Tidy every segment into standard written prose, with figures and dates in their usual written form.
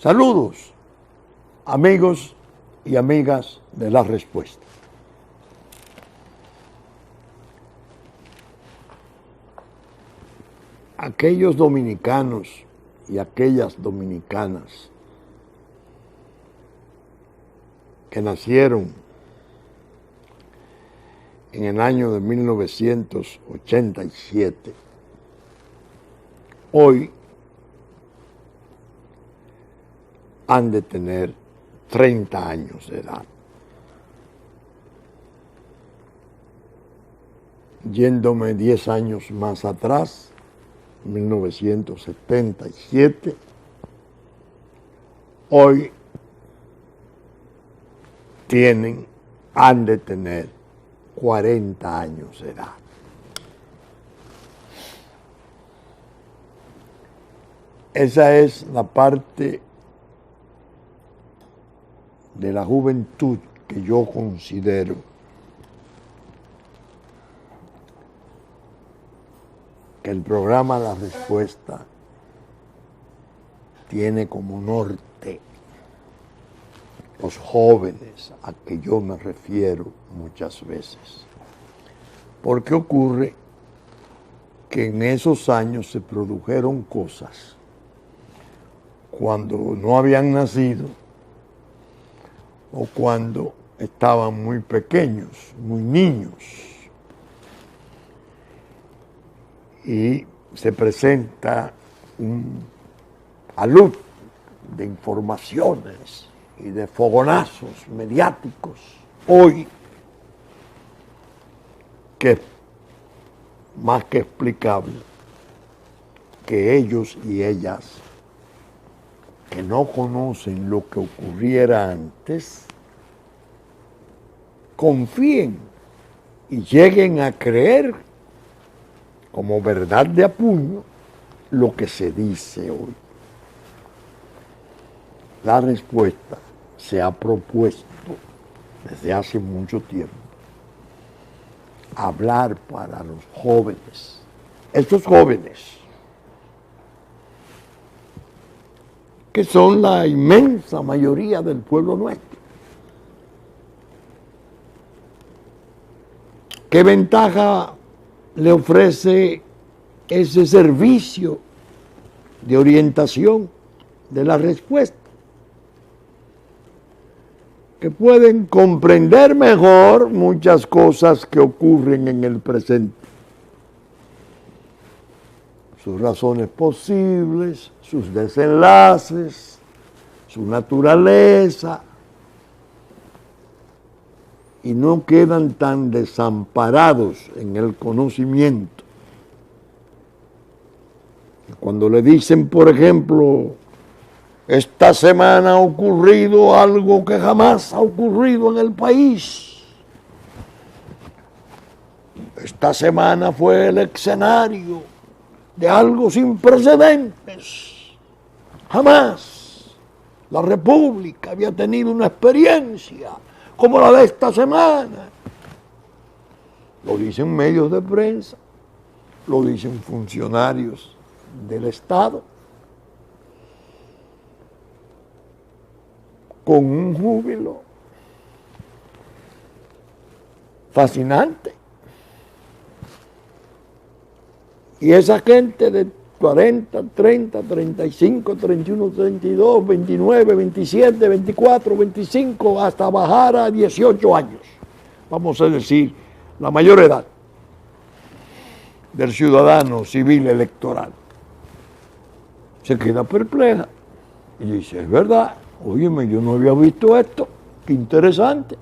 Saludos, amigos y amigas de La Respuesta. Aquellos dominicanos y aquellas dominicanas que nacieron en el año de 1987, hoy han de tener 30 años de edad. Yéndome 10 años más atrás, 1977, hoy han de tener 40 años de edad. Esa es la parte de la juventud que yo considero que el programa La Respuesta tiene como norte los jóvenes a que yo me refiero muchas veces. Porque ocurre que en esos años se produjeron cosas cuando no habían nacido o cuando estaban muy pequeños, muy niños. Y se presenta un alud de informaciones y de fogonazos mediáticos hoy que es más que explicable que ellos y ellas que no conocen lo que ocurriera antes confíen y lleguen a creer como verdad de apuño lo que se dice hoy. La Respuesta se ha propuesto desde hace mucho tiempo hablar para los jóvenes. Estos jóvenes, que son la inmensa mayoría del pueblo nuestro. ¿Qué ventaja le ofrece ese servicio de orientación de La Respuesta? Que pueden comprender mejor muchas cosas que ocurren en el presente. Sus razones posibles, sus desenlaces, su naturaleza, y no quedan tan desamparados en el conocimiento. Cuando le dicen, por ejemplo, esta semana ha ocurrido algo que jamás ha ocurrido en el país. Esta semana fue el escenario de algo sin precedentes. Jamás la República había tenido una experiencia como la de esta semana. Lo dicen medios de prensa, lo dicen funcionarios del Estado, con un júbilo fascinante. Y esa gente de 40, 30, 35, 31, 32, 29, 27, 24, 25, hasta bajar a 18 años, vamos a decir, la mayor edad del ciudadano civil electoral, se queda perpleja y dice, es verdad, óyeme, yo no había visto esto, qué interesante,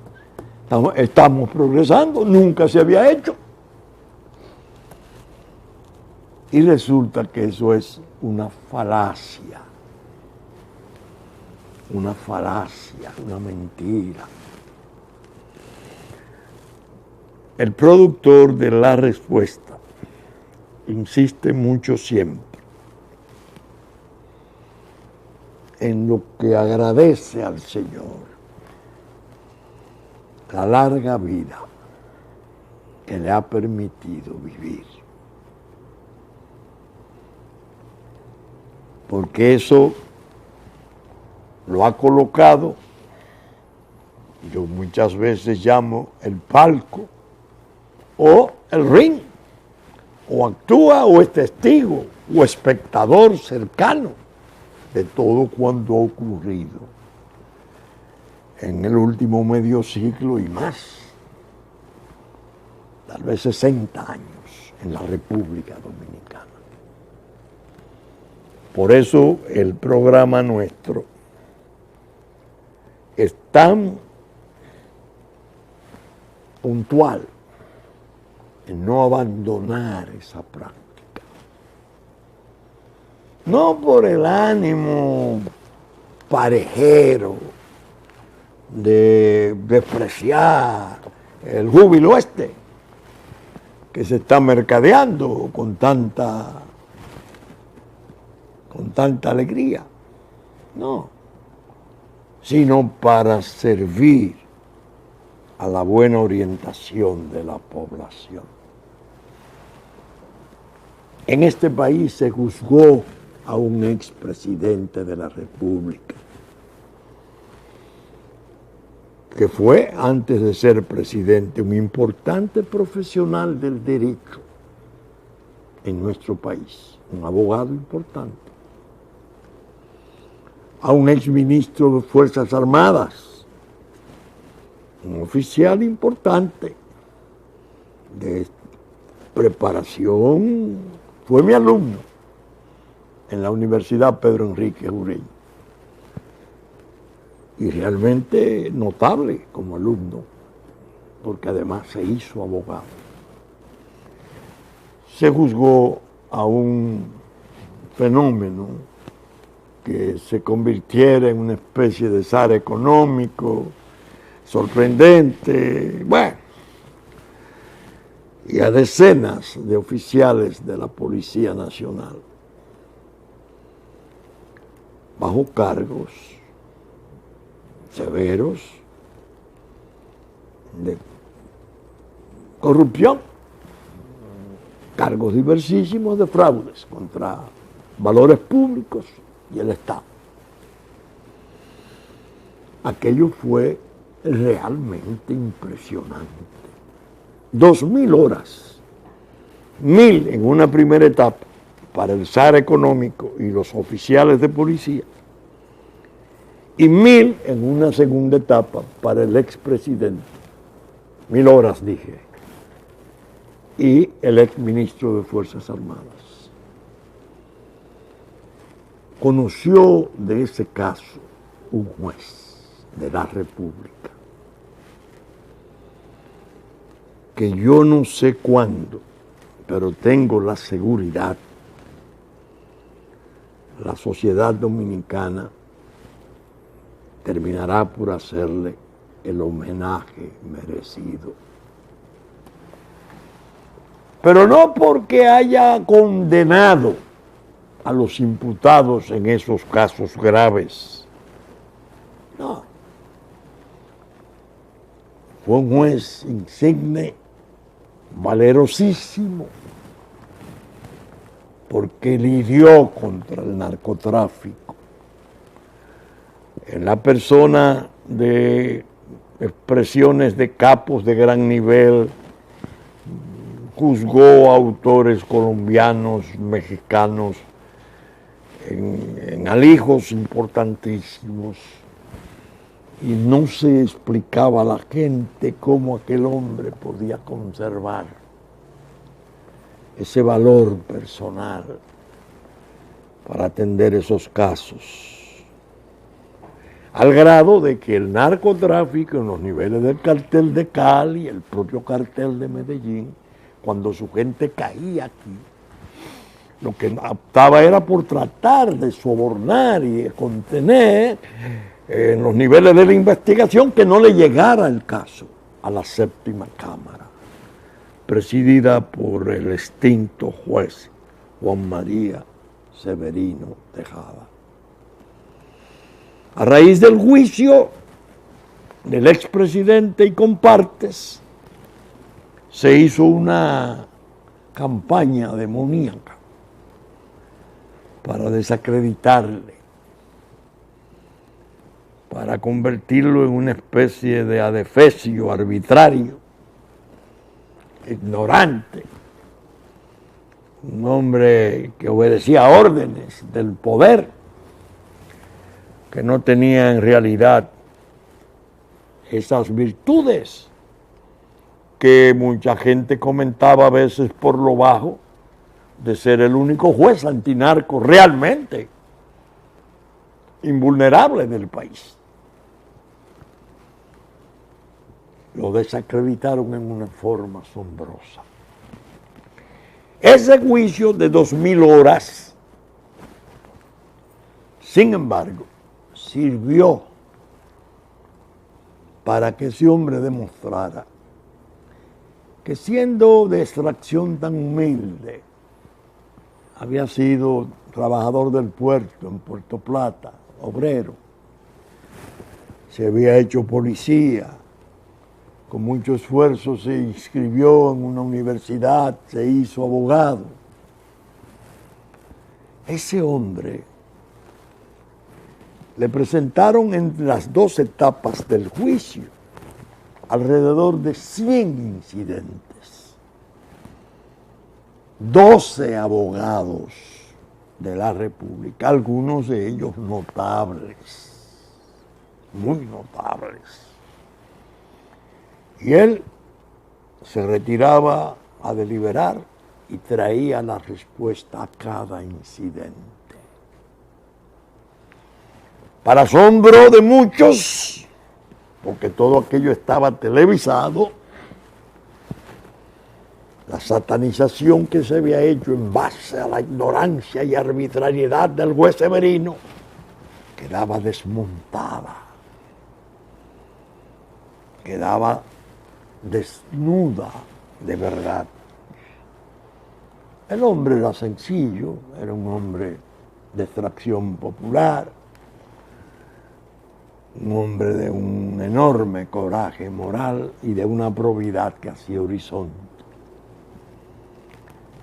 estamos progresando, nunca se había hecho. Y resulta que eso es una falacia, una mentira. El productor de La Respuesta insiste mucho siempre en lo que agradece al Señor, la larga vida que le ha permitido vivir. Porque eso lo ha colocado, yo muchas veces llamo el palco, o el ring, o actúa o es testigo o espectador cercano de todo cuanto ha ocurrido en el último medio siglo y más, tal vez 60 años en la República Dominicana. Por eso el programa nuestro es tan puntual en no abandonar esa práctica. No por el ánimo parejero de despreciar el júbilo que se está mercadeando con tanta alegría, no, sino para servir a la buena orientación de la población. En este país se juzgó a un expresidente de la República, que fue, antes de ser presidente, un importante profesional del derecho en nuestro país, un abogado importante, a un exministro de Fuerzas Armadas, un oficial importante de preparación, fue mi alumno en la Universidad Pedro Enrique Ureña, y realmente notable como alumno, porque además se hizo abogado. Se juzgó a un fenómeno que se convirtiera en una especie de zar económico, sorprendente, bueno, y a decenas de oficiales de la Policía Nacional, bajo cargos severos de corrupción, cargos diversísimos de fraudes contra valores públicos y el Estado. Aquello fue realmente impresionante. 2.000 horas, 1.000 en una primera etapa para el zar económico y los oficiales de policía, y 1.000 en una segunda etapa para el expresidente. 1.000 horas, dije, y el exministro de Fuerzas Armadas. Conoció de ese caso un juez de la República, que yo no sé cuándo, pero tengo la seguridad, la sociedad dominicana terminará por hacerle el homenaje merecido. Pero no porque haya condenado a los imputados en esos casos graves. No. Fue un juez insigne, valerosísimo, porque lidió contra el narcotráfico en la persona de expresiones de capos de gran nivel. Juzgó a autores colombianos, mexicanos, en alijos importantísimos, y no se explicaba a la gente cómo aquel hombre podía conservar ese valor personal para atender esos casos, al grado de que el narcotráfico en los niveles del cartel de Cali, el propio cartel de Medellín, cuando su gente caía aquí, lo que optaba era por tratar de sobornar y de contener en los niveles de la investigación que no le llegara el caso a la séptima cámara, presidida por el extinto juez Juan María Severino Tejada. A raíz del juicio del expresidente y compartes, se hizo una campaña demoníaca para desacreditarle. para convertirlo en una especie de adefesio arbitrario, ignorante, un hombre que obedecía órdenes del poder, que no tenía en realidad esas virtudes que mucha gente comentaba a veces por lo bajo, de ser el único juez antinarco realmente invulnerable del país. Lo desacreditaron en una forma asombrosa. Ese juicio de 2000 horas, sin embargo, sirvió para que ese hombre demostrara que, siendo de extracción tan humilde, había sido trabajador del puerto en Puerto Plata, obrero, se había hecho policía, con mucho esfuerzo se inscribió en una universidad, se hizo abogado. Ese hombre le presentaron en las 2 etapas del juicio alrededor de 100 incidentes. 12 abogados de la República, algunos de ellos notables, muy notables. Y él se retiraba a deliberar y traía la respuesta a cada incidente. Para asombro de muchos, porque todo aquello estaba televisado, la satanización que se había hecho en base a la ignorancia y arbitrariedad del juez Severino quedaba desmontada, quedaba desnuda de verdad. El hombre era sencillo, era un hombre de extracción popular, un hombre de un enorme coraje moral y de una probidad que hacía horizonte.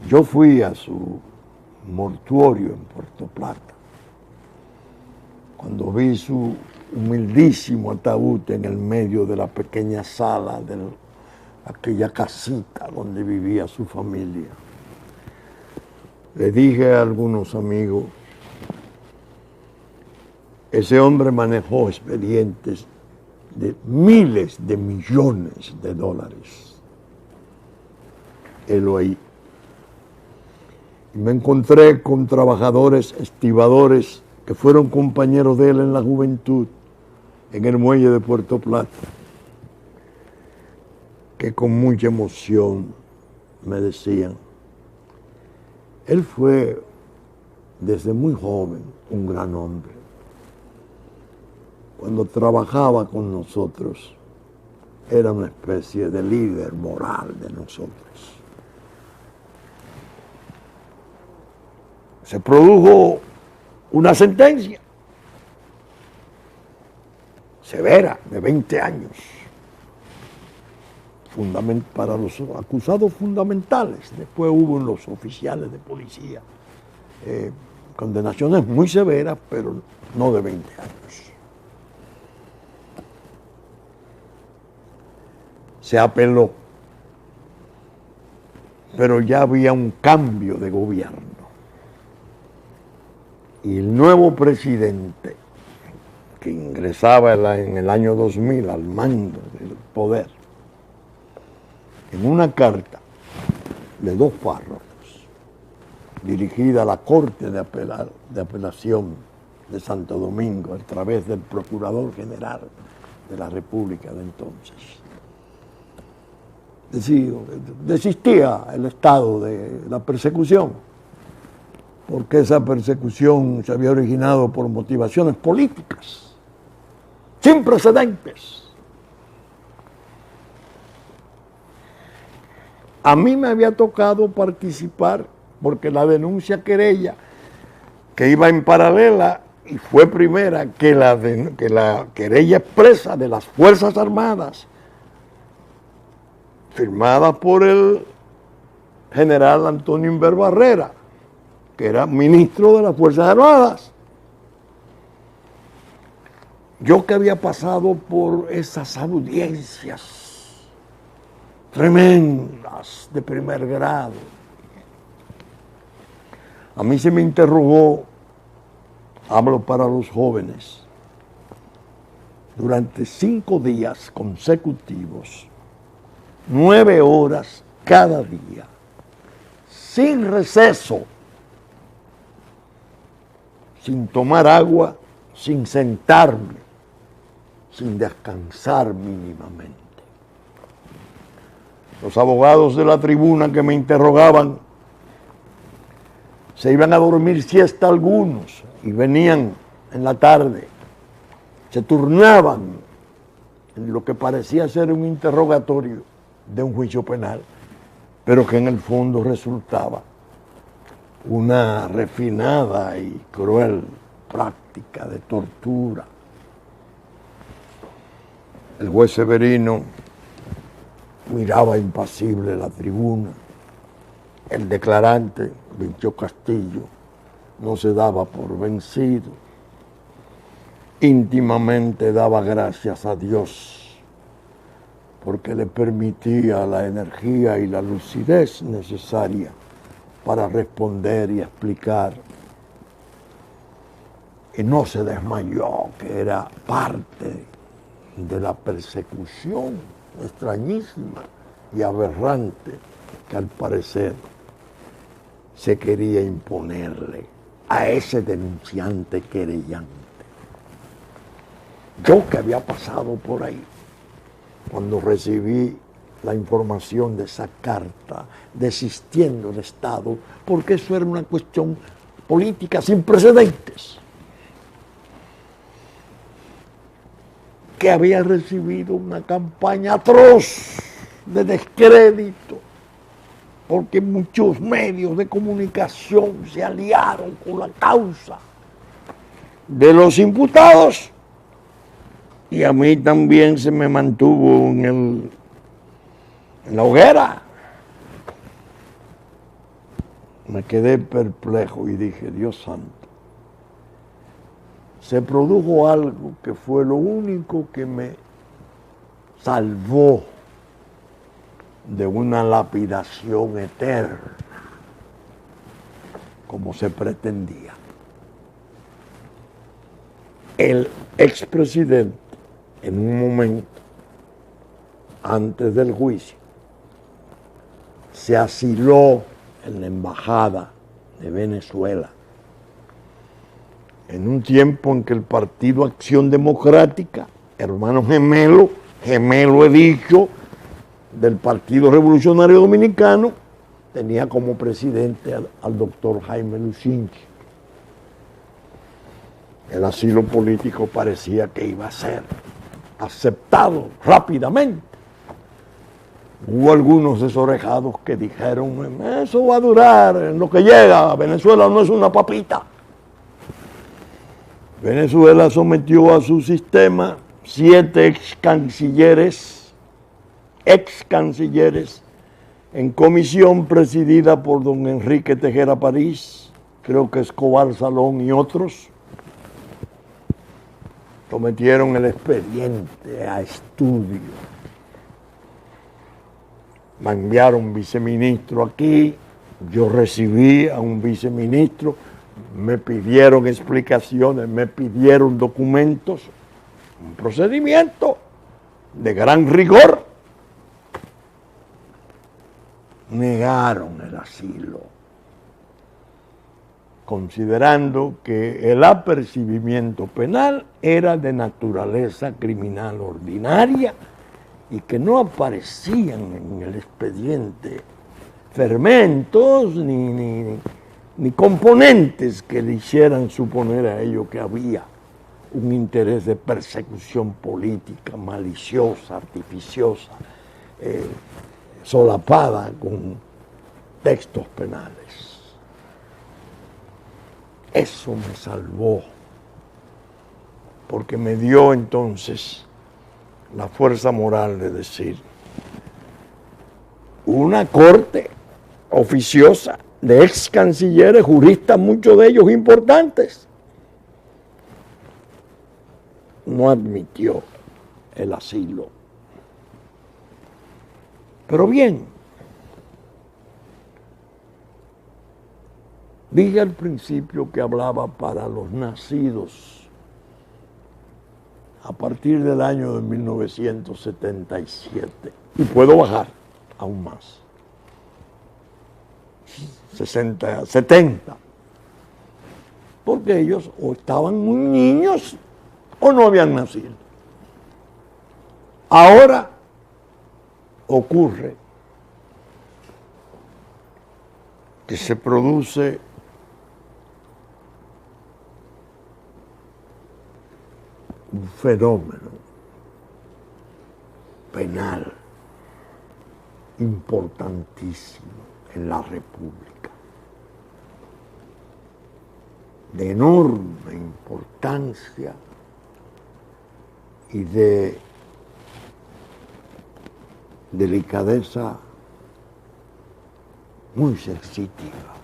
Yo fui a su mortuorio en Puerto Plata. Cuando vi su humildísimo ataúd en el medio de la pequeña sala de aquella casita donde vivía su familia, le dije a algunos amigos, ese hombre manejó expedientes de miles de millones de dólares. Helo ahí. Y me encontré con trabajadores estibadores que fueron compañeros de él en la juventud, en el muelle de Puerto Plata, que con mucha emoción me decían, él fue desde muy joven un gran hombre. Cuando trabajaba con nosotros, era una especie de líder moral de nosotros. Se produjo una sentencia severa de 20 años para los acusados fundamentales. Después hubo en los oficiales de policía condenaciones muy severas, pero no de 20 años. Se apeló, pero ya había un cambio de gobierno. Y el nuevo presidente, que ingresaba en el año 2000 al mando del poder, en una carta de 2 párrafos, dirigida a la Corte de Apelación de Santo Domingo, a través del Procurador General de la República de entonces, desistía el Estado de la persecución, porque esa persecución se había originado por motivaciones políticas, sin precedentes. A mí me había tocado participar, porque la denuncia querella, que iba en paralela y fue primera que la querella expresa de las Fuerzas Armadas, firmada por el general Antonio Inver Barrera, que era ministro de las Fuerzas Armadas. Yo que había pasado por esas audiencias tremendas de primer grado, a mí se me interrogó, hablo para los jóvenes, durante 5 días consecutivos, 9 horas cada día, sin receso, sin tomar agua, sin sentarme, sin descansar mínimamente. Los abogados de la tribuna que me interrogaban se iban a dormir siesta algunos y venían en la tarde, se turnaban en lo que parecía ser un interrogatorio de un juicio penal, pero que en el fondo resultaba una refinada y cruel práctica de tortura. El juez Severino miraba impasible la tribuna. El declarante, Vincho Castillo, no se daba por vencido. Íntimamente daba gracias a Dios porque le permitía la energía y la lucidez necesaria para responder y explicar. Y no se desmayó, que era parte de la persecución extrañísima y aberrante que al parecer se quería imponerle a ese denunciante querellante. Yo que había pasado por ahí, cuando recibí la información de esa carta desistiendo del Estado, porque eso era una cuestión política sin precedentes, que había recibido una campaña atroz de descrédito, porque muchos medios de comunicación se aliaron con la causa de los imputados, y a mí también se me mantuvo en la hoguera. Me quedé perplejo y dije, Dios santo, se produjo algo que fue lo único que me salvó de una lapidación eterna, como se pretendía. El expresidente, en un momento antes del juicio, se asiló en la embajada de Venezuela, en un tiempo en que el Partido Acción Democrática, hermano gemelo he dicho, del Partido Revolucionario Dominicano, tenía como presidente al doctor Jaime Lucinchi. El asilo político parecía que iba a ser aceptado rápidamente. Hubo algunos desorejados que dijeron, eso va a durar en lo que llega, Venezuela no es una papita. Venezuela sometió a su sistema 7 ex cancilleres en comisión presidida por don Enrique Tejera París, creo que Escobar Salón y otros. Sometieron el expediente a estudio. Me enviaron viceministro aquí, yo recibí a un viceministro, me pidieron explicaciones, me pidieron documentos, un procedimiento de gran rigor. Negaron el asilo, considerando que el apercibimiento penal era de naturaleza criminal ordinaria y que no aparecían en el expediente fermentos ni componentes que le hicieran suponer a ellos que había un interés de persecución política, maliciosa, artificiosa, solapada con textos penales. Eso me salvó, porque me dio entonces la fuerza moral de decir, una corte oficiosa de ex cancilleres, juristas, muchos de ellos importantes, no admitió el asilo. Pero bien, dije al principio que hablaba para los nacidos a partir del año de 1977. Y puedo bajar aún más. 60, 70. Porque ellos o estaban muy niños o no habían nacido. Ahora ocurre que se produce un fenómeno penal importantísimo en la República, de enorme importancia y de delicadeza muy sensitiva,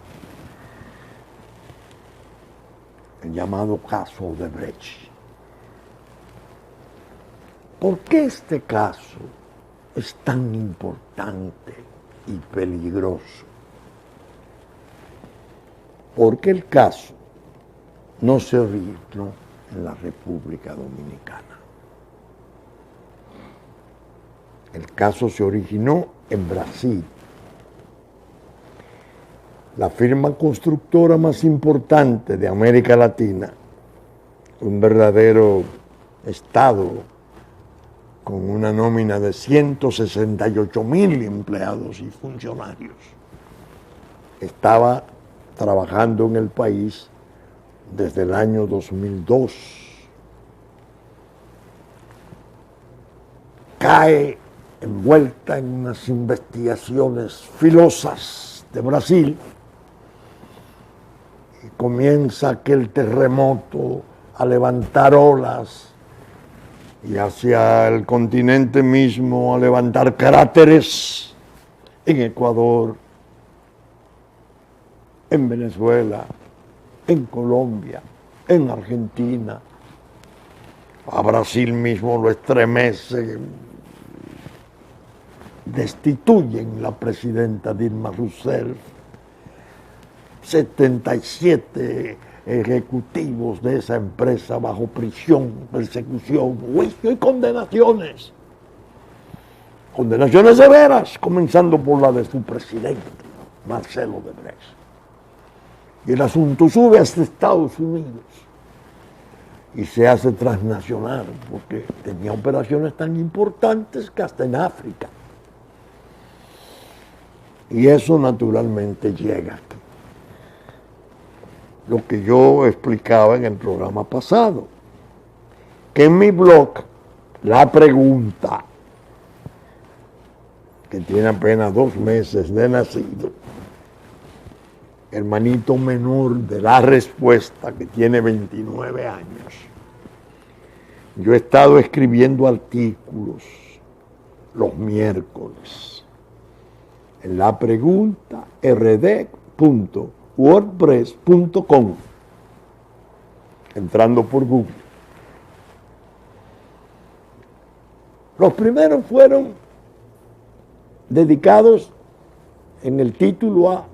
el llamado caso Odebrecht. ¿Por qué este caso es tan importante y peligroso? Porque el caso no se originó en la República Dominicana. El caso se originó en Brasil. La firma constructora más importante de América Latina, un verdadero estado con una nómina de 168,000 empleados y funcionarios, estaba trabajando en el país desde el año 2002. Cae envuelta en unas investigaciones filosas de Brasil y comienza aquel terremoto a levantar olas y hacia el continente mismo a levantar cráteres en Ecuador, en Venezuela, en Colombia, en Argentina. A Brasil mismo lo estremece. Destituyen la presidenta Dilma Rousseff, 77 ejecutivos de esa empresa bajo prisión, persecución, juicio y condenaciones. Condenaciones severas, comenzando por la de su presidente, Marcelo Odebrecht. Y el asunto sube hasta Estados Unidos y se hace transnacional, porque tenía operaciones tan importantes que hasta en África. Y eso naturalmente llega aquí. Lo que yo explicaba en el programa pasado, que en mi blog, La Pregunta, que tiene apenas 2 meses de nacido, hermanito menor de La Respuesta, que tiene 29 años, yo he estado escribiendo artículos los miércoles en La Pregunta rd.wordpress.com, entrando por Google. Los primeros fueron dedicados en el título a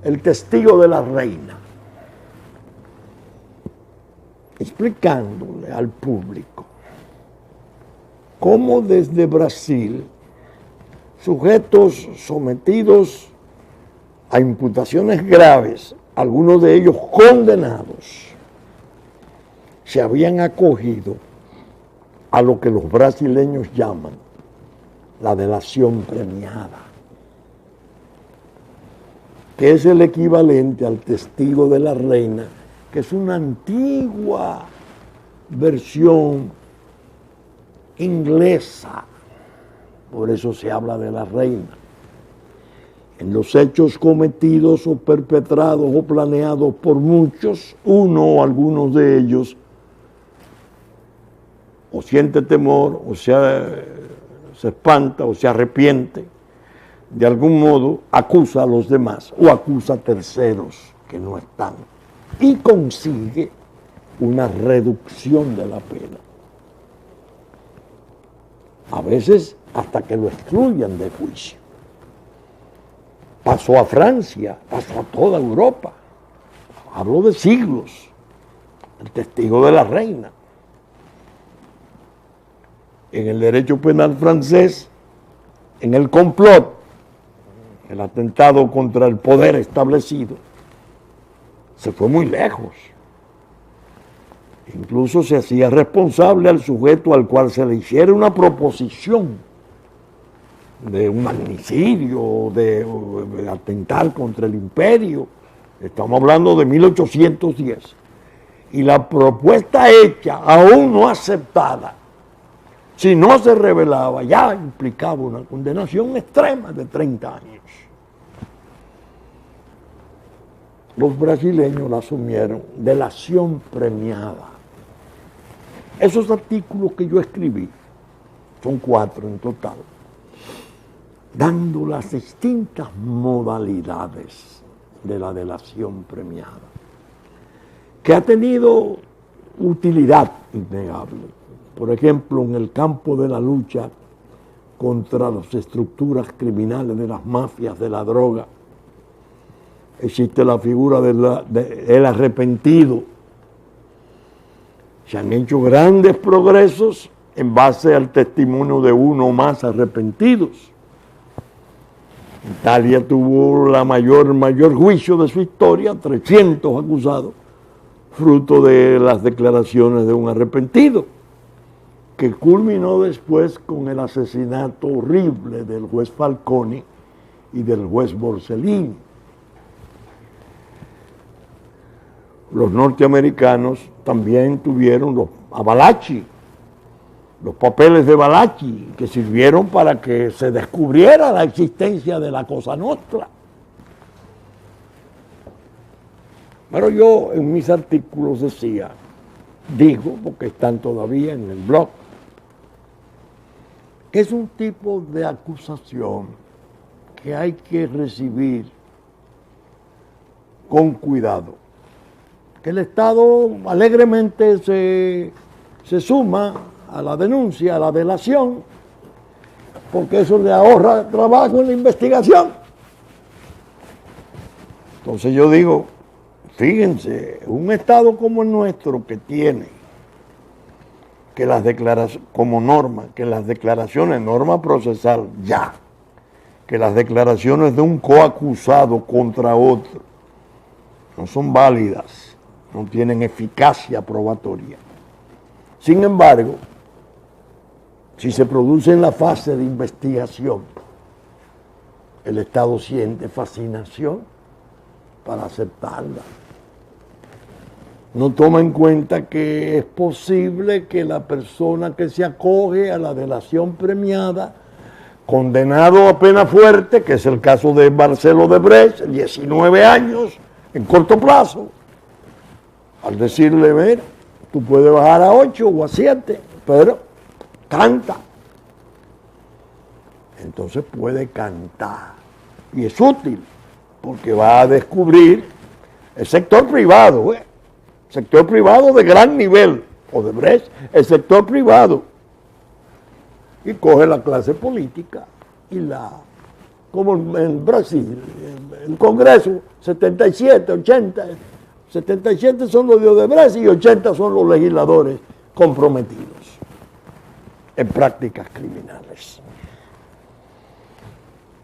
El testigo de la reina, explicándole al público cómo desde Brasil sujetos sometidos a imputaciones graves, algunos de ellos condenados, se habían acogido a lo que los brasileños llaman la delación premiada, que es el equivalente al testigo de la reina, que es una antigua versión inglesa, por eso se habla de la reina. En los hechos cometidos o perpetrados o planeados por muchos, uno o algunos de ellos o siente temor, o se espanta, o se arrepiente, de algún modo acusa a los demás o acusa a terceros que no están y consigue una reducción de la pena. A veces hasta que lo excluyan de juicio. Pasó a Francia, pasó a toda Europa. Hablo de siglos. El testigo de la reina. En el derecho penal francés, en el complot, el atentado contra el poder establecido, se fue muy lejos. Incluso se hacía responsable al sujeto al cual se le hiciera una proposición de un magnicidio, de atentar contra el imperio. Estamos hablando de 1810. Y la propuesta hecha, aún no aceptada, si no se revelaba, ya implicaba una condenación extrema de 30 años. Los brasileños la asumieron, delación premiada. Esos artículos que yo escribí, son 4 en total, dando las distintas modalidades de la delación premiada, que ha tenido utilidad innegable. Por ejemplo, en el campo de la lucha contra las estructuras criminales de las mafias de la droga, existe la figura del arrepentido. Se han hecho grandes progresos en base al testimonio de uno o más arrepentidos. Italia tuvo el mayor juicio de su historia, 300 acusados, fruto de las declaraciones de un arrepentido, que culminó después con el asesinato horrible del juez Falcone y del juez Borsellino. Los norteamericanos también tuvieron los Valachi, los papeles de Valachi, que sirvieron para que se descubriera la existencia de la Cosa Nostra. Pero yo en mis artículos digo, porque están todavía en el blog, que es un tipo de acusación que hay que recibir con cuidado. Que el Estado alegremente se suma a la denuncia, a la delación, porque eso le ahorra trabajo en la investigación. Entonces yo digo, fíjense, un Estado como el nuestro que tiene que las declaraciones, como norma, que las declaraciones, norma procesal ya, que las declaraciones de un coacusado contra otro no son válidas, no tienen eficacia probatoria. Sin embargo, si se produce en la fase de investigación, el Estado siente fascinación para aceptarla. No toma en cuenta que es posible que la persona que se acoge a la delación premiada, condenado a pena fuerte, que es el caso de Marcel Odebrecht, 19 años, en corto plazo, al decirle, mira, tú puedes bajar a 8 o a 7, pero canta. Entonces puede cantar. Y es útil, porque va a descubrir el sector privado, sector privado de gran nivel, Odebrecht, el sector privado, y coge la clase política y como en Brasil, el Congreso, 77, 80, 77 son los de Odebrecht y 80 son los legisladores comprometidos en prácticas criminales.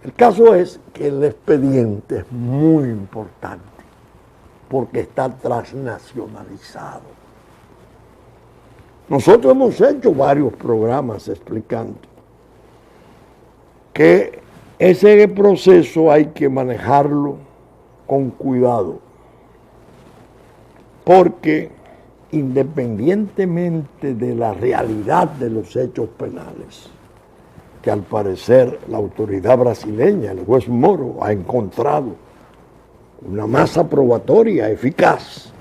El caso es que el expediente es muy importante porque está transnacionalizado. Nosotros hemos hecho varios programas explicando que ese proceso hay que manejarlo con cuidado, porque independientemente de la realidad de los hechos penales, que al parecer la autoridad brasileña, el juez Moro, ha encontrado una masa probatoria eficaz,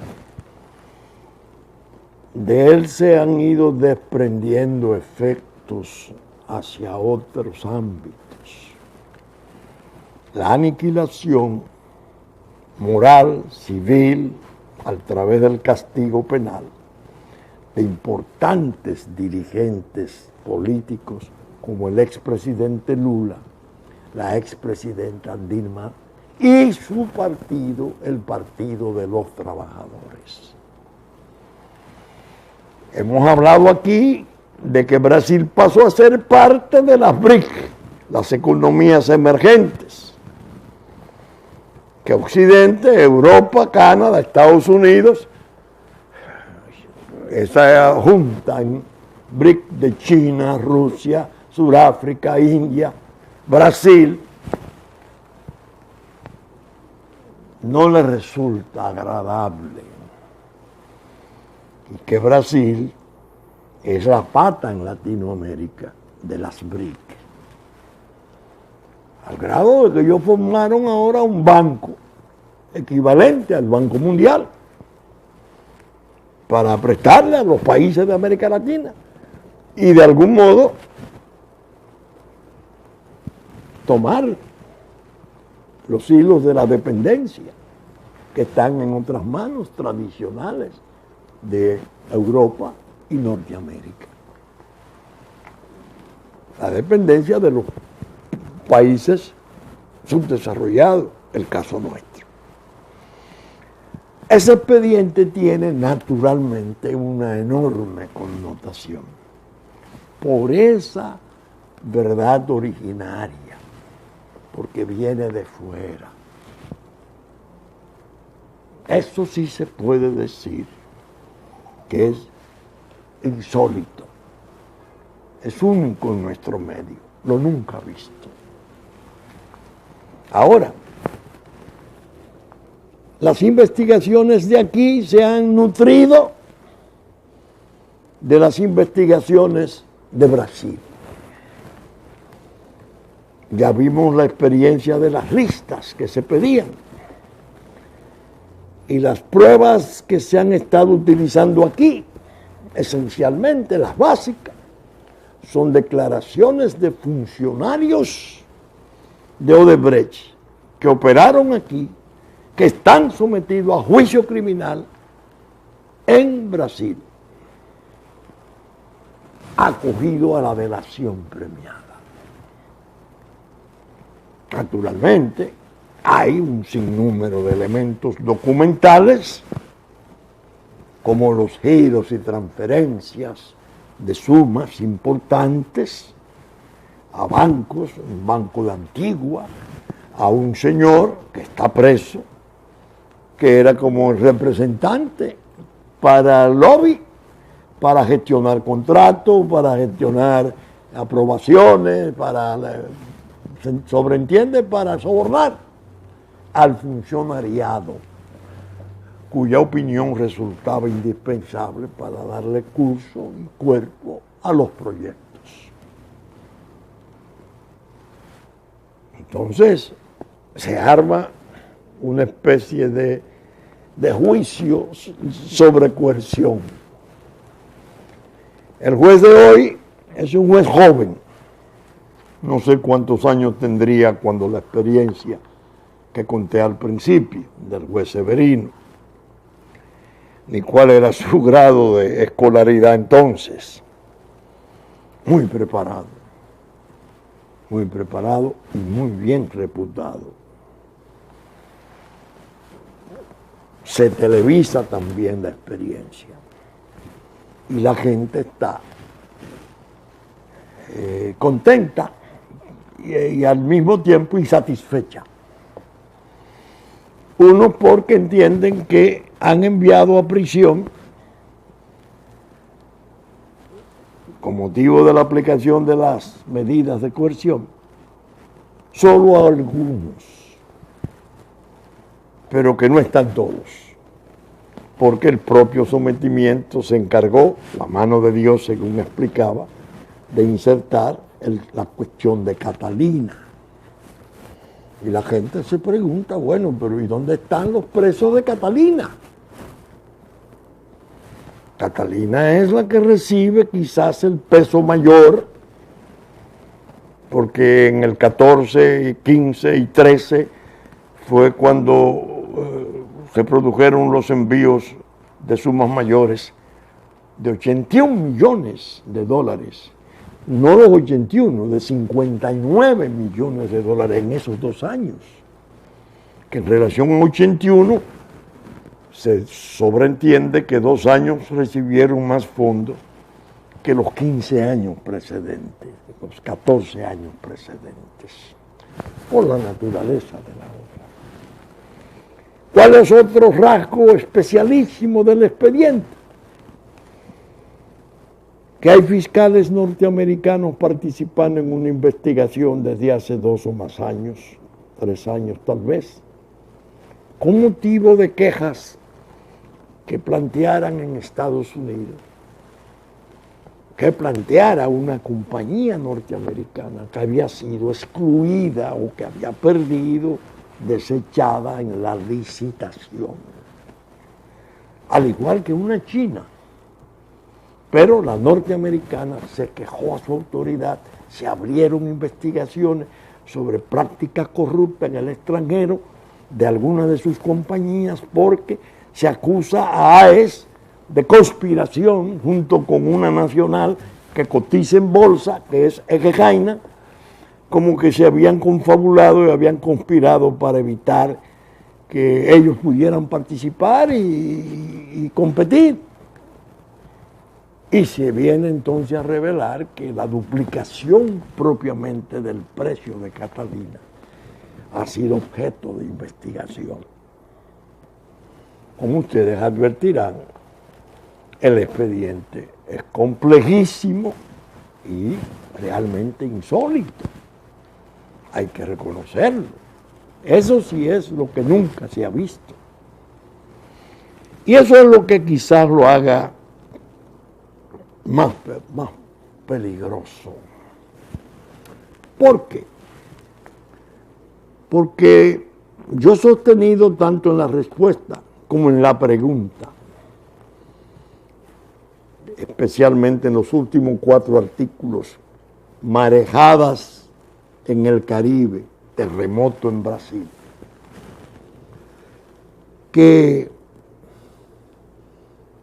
de él se han ido desprendiendo efectos hacia otros ámbitos. La aniquilación moral, civil, a través del castigo penal, de importantes dirigentes políticos como el expresidente Lula, la expresidenta Dilma y su partido, el Partido de los Trabajadores. Hemos hablado aquí de que Brasil pasó a ser parte de las BRIC, las economías emergentes, que Occidente, Europa, Canadá, Estados Unidos, esa junta en BRIC de China, Rusia, Sudáfrica, India, Brasil, no le resulta agradable. Y que Brasil es la pata en Latinoamérica de las BRIC. Al grado de que ellos formaron ahora un banco equivalente al Banco Mundial para prestarle a los países de América Latina y de algún modo tomar los hilos de la dependencia que están en otras manos tradicionales de Europa y Norteamérica. La dependencia de los países subdesarrollados, el caso nuestro. Ese expediente tiene naturalmente una enorme connotación por esa verdad originaria, porque viene de fuera. Eso sí se puede decir que es insólito, es único en nuestro medio, lo nunca visto. Ahora, las investigaciones de aquí se han nutrido de las investigaciones de Brasil. Ya vimos la experiencia de las listas que se pedían y las pruebas que se han estado utilizando aquí, esencialmente las básicas, son declaraciones de funcionarios de Odebrecht que operaron aquí, que están sometidos a juicio criminal en Brasil, acogido a la delación premiada. Naturalmente, hay un sinnúmero de elementos documentales, como los giros y transferencias de sumas importantes a bancos, un banco de Antigua, a un señor que está preso, que era como el representante para el lobby, para gestionar contratos, para gestionar aprobaciones, se sobreentiende, para sobornar al funcionariado, cuya opinión resultaba indispensable para darle curso y cuerpo a los proyectos. Entonces, se arma una especie de juicio sobre coerción. El juez de hoy es un juez joven. No sé cuántos años tendría cuando la experiencia que conté al principio del juez Severino, ni cuál era su grado de escolaridad entonces. Muy preparado y muy bien reputado. Se televisa también la experiencia y la gente está contenta y al mismo tiempo insatisfecha. Uno porque entienden que han enviado a prisión, con motivo de la aplicación de las medidas de coerción, solo a algunos, pero que no están todos, porque el propio sometimiento se encargó, la mano de Dios según explicaba, de insertar la cuestión de Catalina. Y la gente se pregunta, bueno, pero ¿y dónde están los presos de Catalina? Catalina es la que recibe quizás el peso mayor, porque en el 14, 15 y 13 fue cuando se produjeron los envíos de sumas mayores de 81 millones de dólares, no los 81, de 59 millones de dólares en esos 2 años, que en relación a 81 se sobreentiende que 2 años recibieron más fondos que los 15 años precedentes, los 14 años precedentes, por la naturaleza de la obra. ¿Cuál es otro rasgo especialísimo del expediente? Que hay fiscales norteamericanos participando en una investigación desde hace 2 o más años, 3 años tal vez, con motivo de quejas que plantearan en Estados Unidos, que planteara una compañía norteamericana que había sido excluida o que había perdido, desechada en la licitación, al igual que una china. Pero la norteamericana se quejó a su autoridad, se abrieron investigaciones sobre prácticas corruptas en el extranjero de algunas de sus compañías porque se acusa a AES de conspiración junto con una nacional que cotiza en bolsa, que es Egejaina, como que se habían confabulado y habían conspirado para evitar que ellos pudieran participar y competir. Y se viene entonces a revelar que la duplicación propiamente del precio de Catalina ha sido objeto de investigación. Como ustedes advertirán, el expediente es complejísimo y realmente insólito. Hay que reconocerlo. Eso sí es lo que nunca se ha visto. Y eso es lo que quizás lo haga más peligroso. ¿Por qué? Porque yo he sostenido tanto en la respuesta como en la pregunta, especialmente en los últimos 4 artículos, marejadas en el Caribe, terremoto en Brasil, que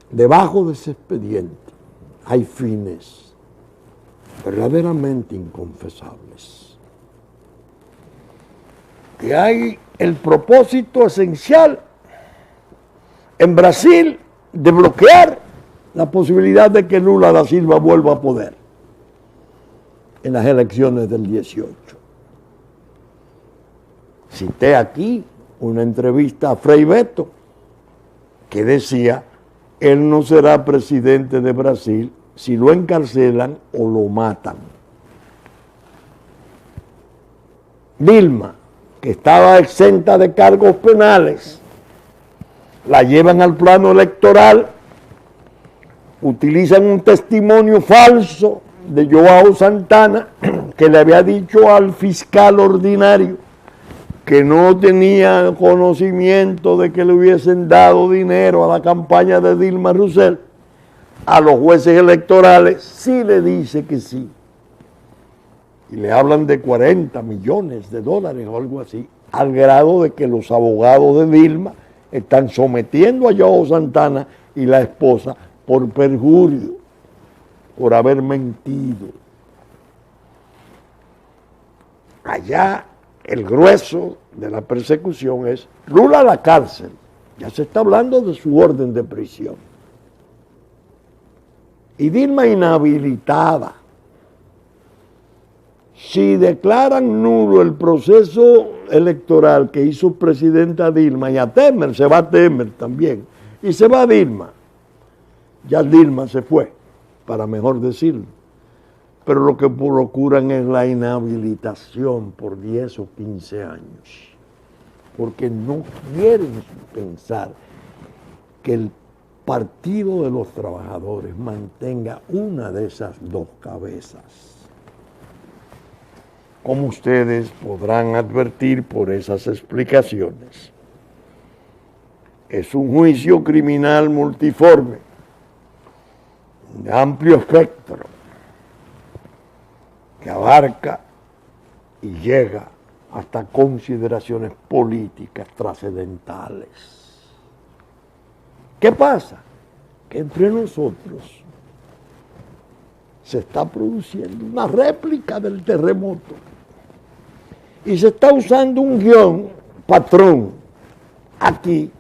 debajo de ese expediente hay fines verdaderamente inconfesables, que hay el propósito esencial en Brasil de bloquear la posibilidad de que Lula da Silva vuelva a poder en las elecciones del 18. Cité aquí una entrevista a Frei Beto que decía: él no será presidente de Brasil si lo encarcelan o lo matan. Dilma, que estaba exenta de cargos penales, la llevan al plano electoral, utilizan un testimonio falso de Joao Santana, que le había dicho al fiscal ordinario que no tenía conocimiento de que le hubiesen dado dinero a la campaña de Dilma Rousseff. A los jueces electorales sí le dice que sí. Y le hablan de 40 millones de dólares o algo así, al grado de que los abogados de Dilma están sometiendo a Joao Santana y la esposa por perjurio, por haber mentido. Allá el grueso de la persecución es Lula a la cárcel. Ya se está hablando de su orden de prisión. Y Dilma inhabilitada. Si declaran nulo el proceso electoral que hizo presidenta Dilma, y a Temer, se va Temer también, y se va Dilma. Ya Dilma se fue, para mejor decirlo. Pero lo que procuran es la inhabilitación por 10 o 15 años, porque no quieren pensar que el Partido de los Trabajadores mantenga una de esas 2 cabezas. Como ustedes podrán advertir por esas explicaciones, es un juicio criminal multiforme, de amplio espectro, que abarca y llega hasta consideraciones políticas trascendentales. ¿Qué pasa? que entre nosotros se está produciendo una réplica del terremoto y se está usando un guión, patrón, aquí,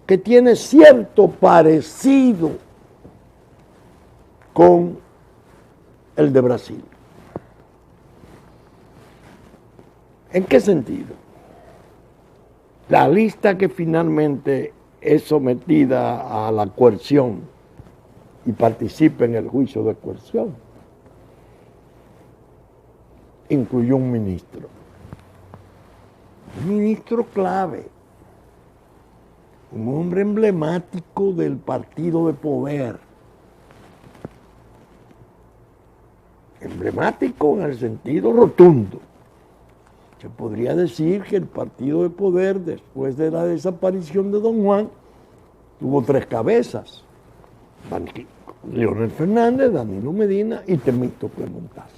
que tiene cierto parecido con el de Brasil. ¿En qué sentido? La lista que finalmente es sometida a la coerción y participa en el juicio de coerción incluyó un ministro clave, un hombre emblemático del partido de poder, emblemático en el sentido rotundo. Se podría decir que el partido de poder, después de la desaparición de Don Juan, tuvo 3 cabezas: Leonel Fernández, Danilo Medina y Temístocles Montaz.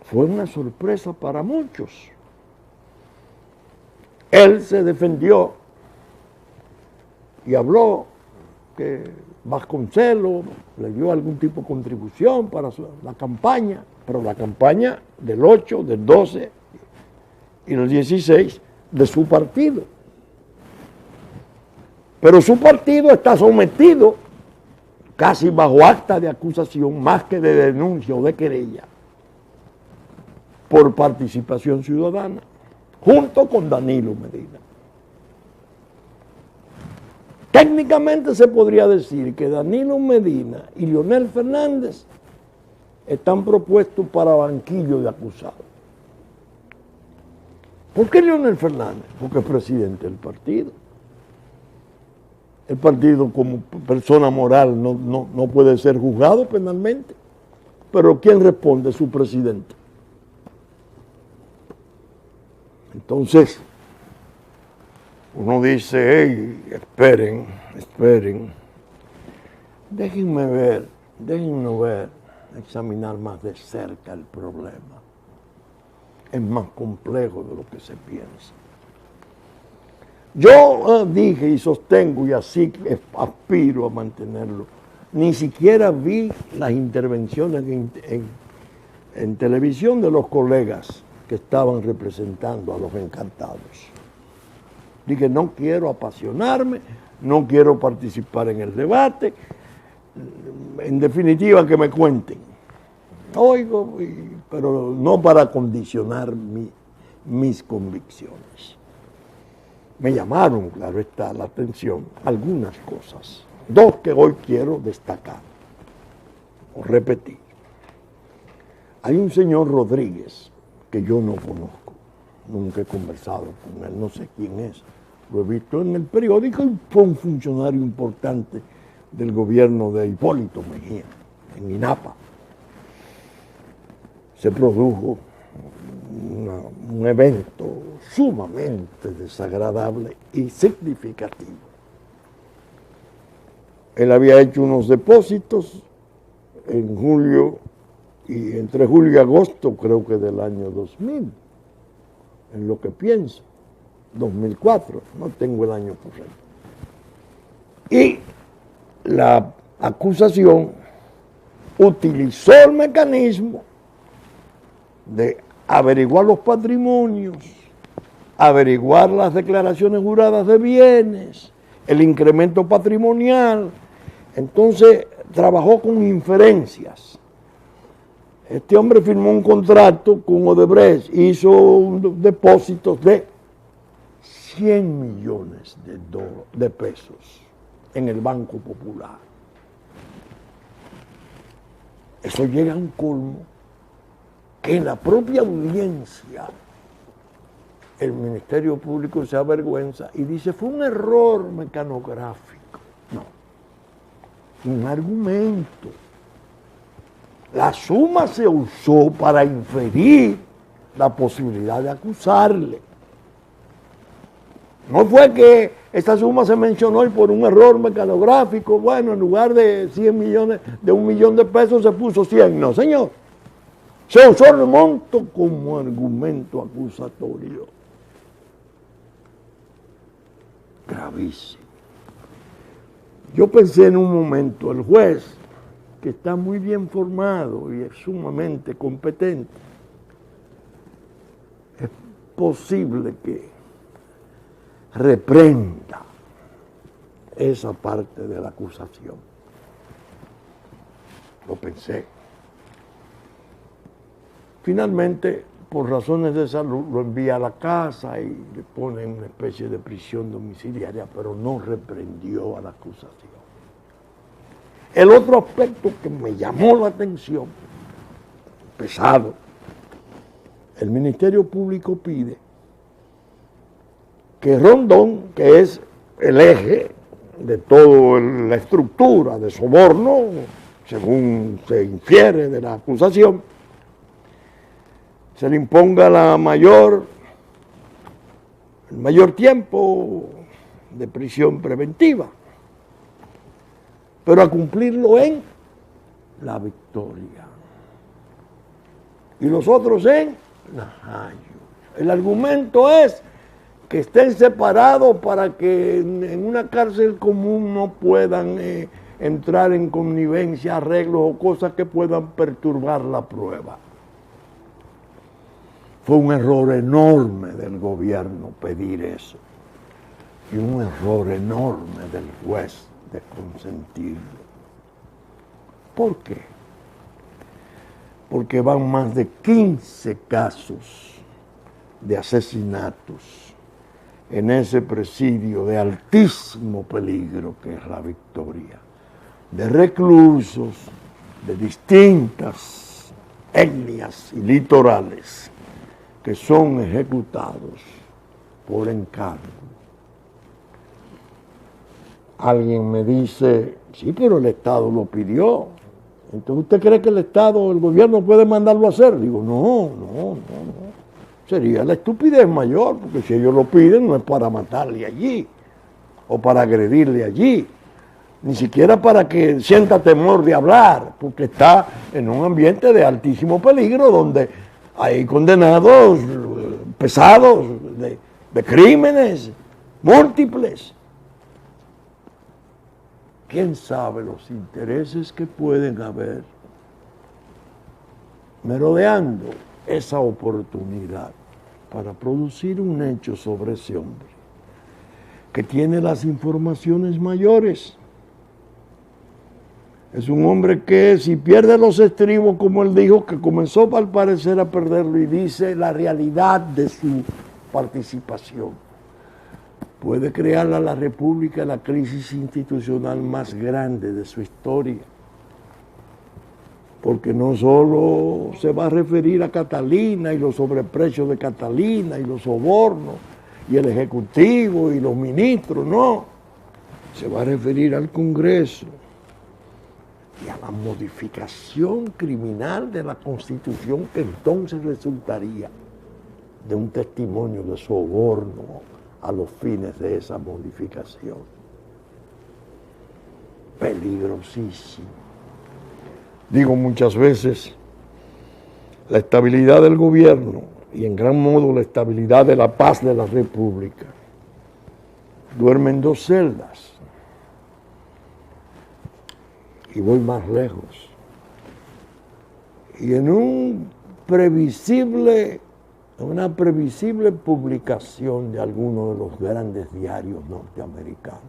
Fue una sorpresa para muchos. Él se defendió y habló que Vasconcelos le dio algún tipo de contribución para la campaña, pero la campaña del 8, del 12 y del 16 de su partido. Pero su partido está sometido casi bajo acta de acusación, más que de denuncia o de querella, por participación ciudadana, junto con Danilo Medina. Técnicamente se podría decir que Danilo Medina y Leonel Fernández están propuestos para banquillo de acusados. ¿Por qué Leonel Fernández? Porque es presidente del partido. El partido como persona moral no puede ser juzgado penalmente, pero ¿quién responde? Su presidente. Entonces, uno dice, hey, esperen, déjenme ver, examinar más de cerca el problema. Es más complejo de lo que se piensa. Yo dije y sostengo, y así aspiro a mantenerlo, ni siquiera vi las intervenciones en televisión de los colegas que estaban representando a los encantados. Dije, no quiero apasionarme, no quiero participar en el debate, en definitiva que me cuenten. Oigo, pero no para condicionar mis convicciones. Me llamaron, claro está, la atención algunas cosas, 2 que hoy quiero destacar o repetir. Hay un señor Rodríguez que yo no conozco, nunca he conversado con él, no sé quién es, lo he visto en el periódico y fue un funcionario importante del gobierno de Hipólito Mejía, en INAPA. Se produjo un evento sumamente desagradable y significativo. Él había hecho unos depósitos en julio, y entre julio y agosto creo que del año 2000, en lo que pienso, 2004, no tengo el año correcto. Y la acusación utilizó el mecanismo de averiguar los patrimonios, averiguar las declaraciones juradas de bienes, el incremento patrimonial. Entonces trabajó con inferencias. Este hombre firmó un contrato con Odebrecht, hizo depósitos de 100 millones de pesos en el Banco Popular. Eso llega a un colmo que en la propia audiencia el Ministerio Público se avergüenza y dice, fue un error mecanográfico. No, un argumento. La suma se usó para inferir la posibilidad de acusarle. No fue que esta suma se mencionó y por un error mecanográfico, bueno, en lugar de 100 millones, de 1 millón de pesos se puso 100. No, señor. Se usó el monto como argumento acusatorio. Gravísimo. Yo pensé en un momento, el juez, que está muy bien formado y es sumamente competente, es posible que reprenda esa parte de la acusación. Lo pensé. Finalmente, por razones de salud, lo envía a la casa y le pone en una especie de prisión domiciliaria, pero no reprendió a la acusación. El otro aspecto que me llamó la atención, pesado, el Ministerio Público pide que Rondón, que es el eje de toda la estructura de soborno, según se infiere de la acusación, se le imponga el mayor tiempo de prisión preventiva, pero a cumplirlo en La Victoria. Y los otros en Najayo. El argumento es que estén separados para que en una cárcel común no puedan entrar en connivencia, arreglos o cosas que puedan perturbar la prueba. Fue un error enorme del gobierno pedir eso. Y un error enorme del juez de consentirlo. ¿Por qué? Porque van más de 15 casos de asesinatos en ese presidio de altísimo peligro que es La Victoria, de reclusos de distintas etnias y litorales que son ejecutados por encargo. Alguien me dice, sí, pero el Estado lo pidió. Entonces, ¿usted cree que el Estado, el gobierno puede mandarlo a hacer? Digo, no. Sería la estupidez mayor, porque si ellos lo piden no es para matarle allí, o para agredirle allí, ni siquiera para que sienta temor de hablar, porque está en un ambiente de altísimo peligro donde hay condenados pesados de crímenes múltiples. ¿Quién sabe los intereses que pueden haber merodeando esa oportunidad para producir un hecho sobre ese hombre que tiene las informaciones mayores? Es un hombre que si pierde los estribos, como él dijo, que comenzó al parecer a perderlo y dice la realidad de su participación, puede crear a la República la crisis institucional más grande de su historia. Porque no solo se va a referir a Catalina y los sobreprecios de Catalina y los sobornos y el Ejecutivo y los ministros, no. Se va a referir al Congreso y a la modificación criminal de la Constitución que entonces resultaría de un testimonio de soborno a los fines de esa modificación. Peligrosísimo. Digo muchas veces, la estabilidad del gobierno y en gran modo la estabilidad de la paz de la República duerme en dos celdas. Y voy más lejos. Y en una previsible publicación de alguno de los grandes diarios norteamericanos,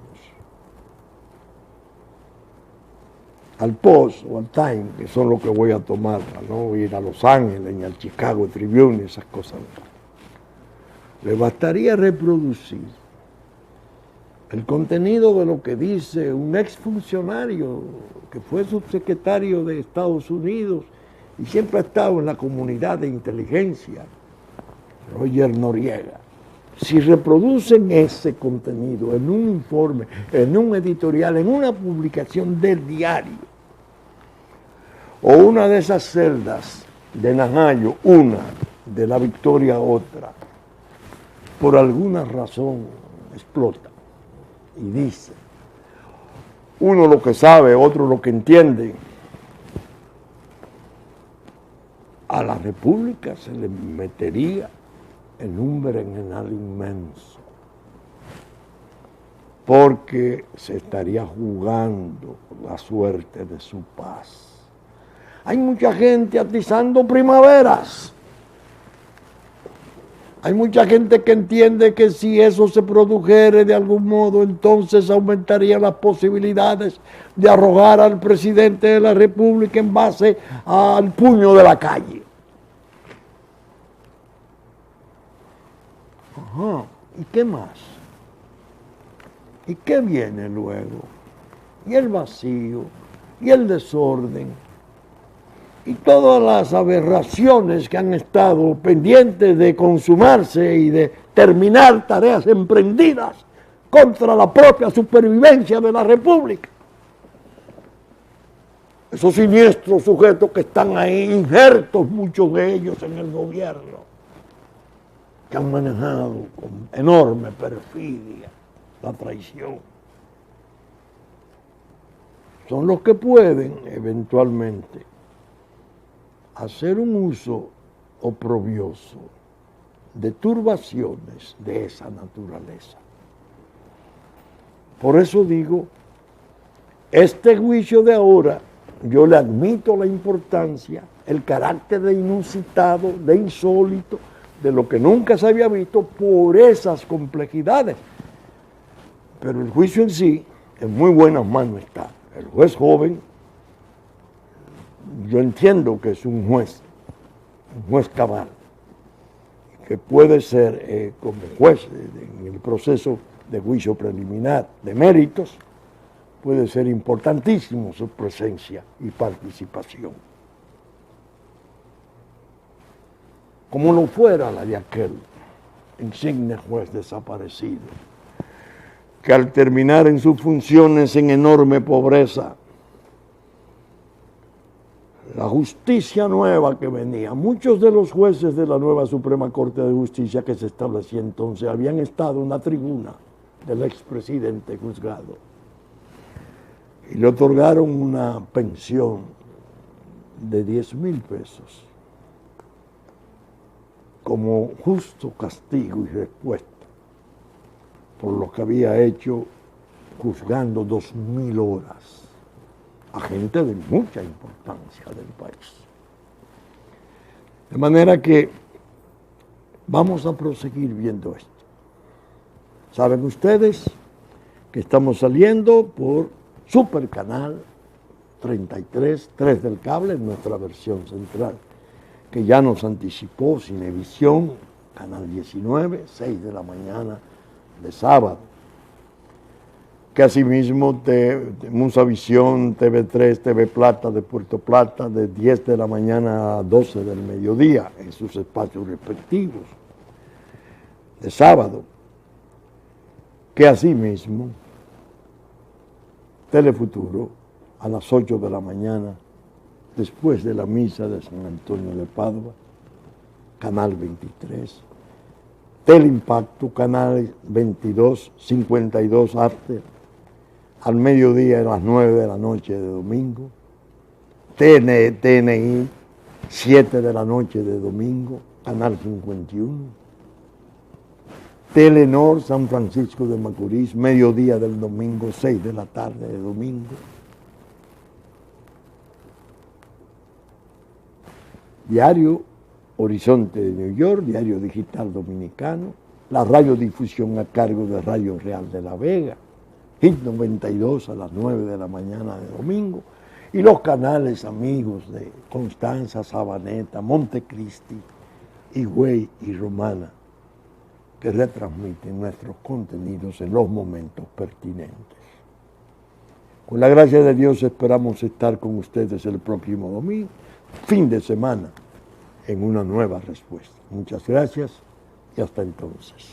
al Post o al Time, que son los que voy a tomar, no ir a Los Ángeles ni al Chicago Tribune y esas cosas. Le bastaría reproducir el contenido de lo que dice un exfuncionario que fue subsecretario de Estados Unidos y siempre ha estado en la comunidad de inteligencia, Roger Noriega. Si reproducen ese contenido en un informe, en un editorial, en una publicación del diario, o una de esas celdas de Najayo, una, de La Victoria otra, por alguna razón explota y dice, uno lo que sabe, otro lo que entiende, a la República se le metería en un berenjenal inmenso. porque se estaría jugando la suerte de su paz. Hay mucha gente atizando primaveras. Hay mucha gente que entiende que si eso se produjere de algún modo, entonces aumentarían las posibilidades de arrojar al presidente de la República en base al puño de la calle. Ajá, ¿y qué más? ¿Y qué viene luego? Y el vacío, y el desorden, y todas las aberraciones que han estado pendientes de consumarse y de terminar tareas emprendidas contra la propia supervivencia de la República. Esos siniestros sujetos que están ahí, injertos muchos de ellos en el gobierno, que han manejado con enorme perfidia la traición, son los que pueden eventualmente hacer un uso oprobioso de turbaciones de esa naturaleza. Por eso digo, este juicio de ahora, yo le admito la importancia, el carácter de inusitado, de insólito, de lo que nunca se había visto por esas complejidades. Pero el juicio en sí, en muy buenas manos está. El juez joven, yo entiendo que es un juez cabal, que puede ser como juez en el proceso de juicio preliminar de méritos, puede ser importantísimo su presencia y participación. Como no fuera la de aquel insigne juez desaparecido, que al terminar en sus funciones en enorme pobreza, la justicia nueva que venía, muchos de los jueces de la nueva Suprema Corte de Justicia que se establecía entonces habían estado en la tribuna del expresidente juzgado y le otorgaron una pensión de 10,000 pesos como justo castigo y respuesta por lo que había hecho juzgando 2,000 horas a gente de mucha importancia del país. De manera que vamos a proseguir viendo esto. Saben ustedes que estamos saliendo por Supercanal 33, 3 del cable, en nuestra versión central, que ya nos anticipó Cinevisión, Canal 19, 6 de la mañana de sábado. Que asimismo Musavisión, TV3, TV Plata de Puerto Plata, de 10 de la mañana a 12 del mediodía, en sus espacios respectivos, de sábado. Que asimismo Telefuturo, a las 8 de la mañana, después de la misa de San Antonio de Padua, Canal 23, Teleimpacto, Canal 22, 52 Arte, al mediodía a las 9 de la noche de domingo, TNI, 7 de la noche de domingo, Canal 51, Telenor San Francisco de Macorís, mediodía del domingo, 6 de la tarde de domingo, Diario Horizonte de New York, Diario Digital Dominicano, la radiodifusión a cargo de Radio Real de la Vega, Hit 92 a las 9 de la mañana de domingo, y los canales amigos de Constanza, Sabaneta, Montecristi, Higüey y Romana, que retransmiten nuestros contenidos en los momentos pertinentes. Con la gracia de Dios esperamos estar con ustedes el próximo domingo, fin de semana, en una nueva respuesta. Muchas gracias y hasta entonces.